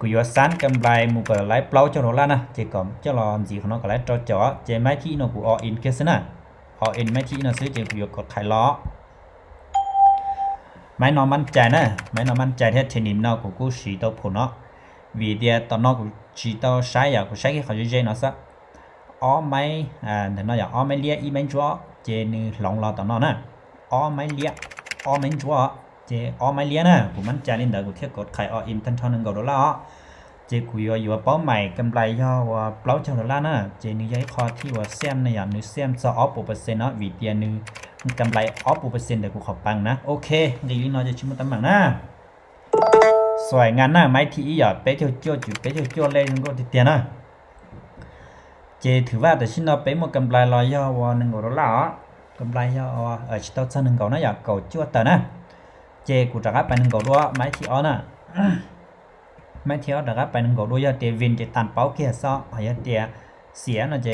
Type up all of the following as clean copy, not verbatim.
กูยสันกำไรมูก็ไล่เปล่าเจ้าโรล่านะเจก่อนเจ้ารอจีของน้องก็ไล่จ่อจ่อเจไม่ที่น้องกูออินเคสนะออินไม่ที่น้องซื้อเจกูยกดไข่ล้อไม่นอนมั่นใจนะไม่นอนมั่นใจที่เทนิมน้องกูสีตัวผุนเนาะvì dia tao nó cũng chỉ tao sai à cũng sai cái khó chơi nó sao ó mấy thì nó giờ ó mấy lia email chúa trên lòng lo tao nó nè ó mấy lia ó mấy chúa chế ó mấy lia nè cũng mình trả lên đời của thiết cột khai ó in thân thân ngầu đó là chế cùi vừa báo mày cầm lại cho báo cho đó là nè chế như giấy kho thì vừa xem này như xem cho ó bộ percent nó vì tiền như cầm lại ó bộ percent để cuộc họp bằng nè ok gì nó cho chúng ta tấm bằng nèสวยงานนะไม่ที่อย่าไปเที่ยวเที่ยวจุดไปเที่ยวเที่ยวเล่นก็ติดเตียนะเจถือว่าแต่ชิ้นเราไปหมดกำไรลอยย่อวันหนึ่งก็แล้วกำไรย่อชิ้นเราชั้นหนึ่งก็น่าอยากเก่าจั่วแต่นะเจกูจะรับไปหนึ่งก็ด้วยไม่ที่อ๋อนะไม่ที่อ๋อจะรับไปหนึ่งก็ด้วยย่อเตวินจะตันเป้าเกี่ยซ้อหายเตียเสียนะเจ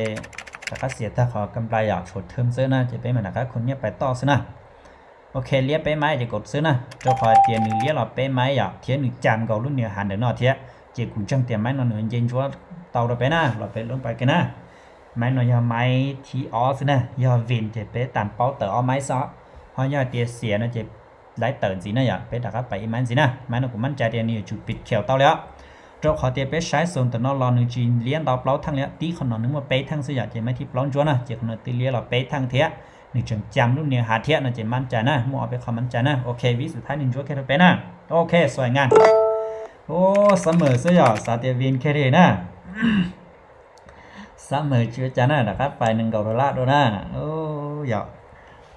แต่ก็เสียถ้าขอกำไรอยากชดเทิมซื้อนะจะไปเหมือนกับคนเนี้ยไปต่อซื้อนะโอเคเลี้ยไปไม้จะกดซื้อนะเจ้าพอเตียนหนึ่งเลี้ยเราไปไม้อยากเทียนหนึ่งจานเก่ารุ่นเนี่ยหันเดินนอเทียเจ้าคุณจังเตียนไม้นอนหนึ่งเย็นชัวเตาเราไปนะเราไปลงไปกันนะไม้นอนยาไม้ที่อ้อซื้อนะยาวินจะไปตันเป้าเต๋อไม้ซ้อเพราะยาเตียเสียนะจะไล่เต๋อสินะอยากไปดักไปไม้สินะไม้นอนกูมั่นใจเตียนนี่จุดปิดเขียวเตาแล้วเจ้าขอเตียไปใช้ส่วนแต่นอนรอหนึ่งจีนเลี้ยงเราเปล่าทั้งเลี้ยตีคนนอนนึกว่าไปทั้งสิอยากจะไม่ที่ปล้องจัวนะเจ้าคนนอนตีเลี้ยเราไปทั้งเทียหนึ่งจังจำรุ่นเนี่ยหาเทียนนะจะมั่นใจนะมั่วไปคำมั่นใจนะโอเควิสุดท้ายหนึ่งจุดแค่ตัวเป็นนะโอเคสวยงามโอ้เสมอเสียสาเตียวินแค่เดียวนะเสมอเชื่อใจนะนะครับไปหนึ่ง$1ด้วยนะโอ้ย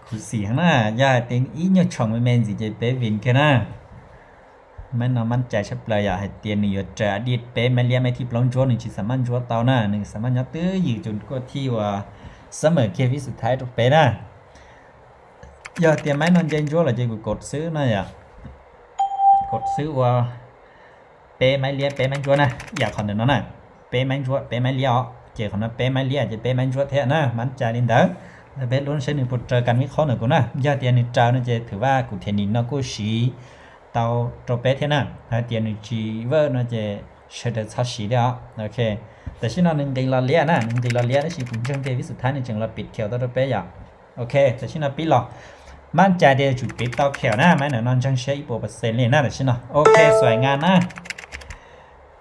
คุณเสียงนะย่าเต็งอีเนี่ยช่องไม่เมนสิจะไปวินแค่นะไม่นอนมั่นใจชับเลยอยากให้เตียนหนึ่งจะอดีตเป๊ะไม่เลี้ยไม่ที่ปล้องจัวหนึ่งจิตสามัญจัวเตานะหนึ่งสามัญยัดตื้ออยู่จนก็ที่ว่าเสมอเควิสุดท้ายตัวเป็นนะอย่าเตรียมไม้นอนเย็นจั่วเลยจะกดซื้อนะอย่ากดซื้อว่าเป๊ะไม้เลี้ยเป๊ะไม้จั่วนะอยากขอหนึ่งนั่นน่ะเป๊ะไม้จั่วเป๊ะไม้เลี้ยเจ้าของนั้นเป๊ะไม้เลี้ยจะเป๊ะไม้จั่วแท้นะมันใจดินเด้อแล้วเป๊ะล้วนใช้หนึ่งปุตเจอกันวิเคราะห์หนึ่งกูนะอย่าเตรียมหนึ่งเจ้านั่นจะถือว่ากูเทนินนะกูสีเตาตัวเป๊ะแท้นะถ้าเตรียมหนึ่งจีเวอร์นั่นจะเชื่อได้ชัดสีเดียวโอเคแต่ชิ้นนั้นหนึ่งตีละเลี้ยนะหนึ่งตีละเลี้ยนั่นสิคุณจังเดวิสุดท้ายหนึ่งจังเราปิดเขียวตัวเป๊ะอย่างโอเคแต่ชิ้นนั้นปิดหรอมั่นใจเดียวจุดปิดเตาเขียวนะไม่หนอนอนจังใช้อีโปเปอร์เซ็นต์เลยนะแต่ชิ้นนั้นโอเคสวยงามนะ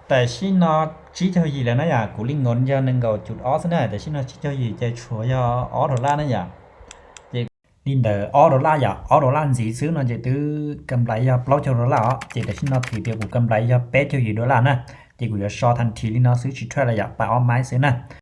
แต่ชิ้นนั้นชี้เท่ายี่แล้วนะอย่ากูลิงเงินยาหนึ่งก็จุดออสนะแต่ชิ้นนั้นชี้เท่ายี่จะชัวยาออดอลลาร์นะอย่าลินเดอร์ออดอลลาร์อย่าออดอลลาร์สีซื้อนั่นจะตื้อกำไรยาเปล่าเท่าดอลลาร์เจแต่ชิ้นนั้นถือเดียวกูกำไรยาเป๊ะเท่ายี่ดอลลาร์นะเจกูจะชอทันทีลินนั้นซื้อชิ้นเท่าไรอย่าไปออมไม้ซื้อนะ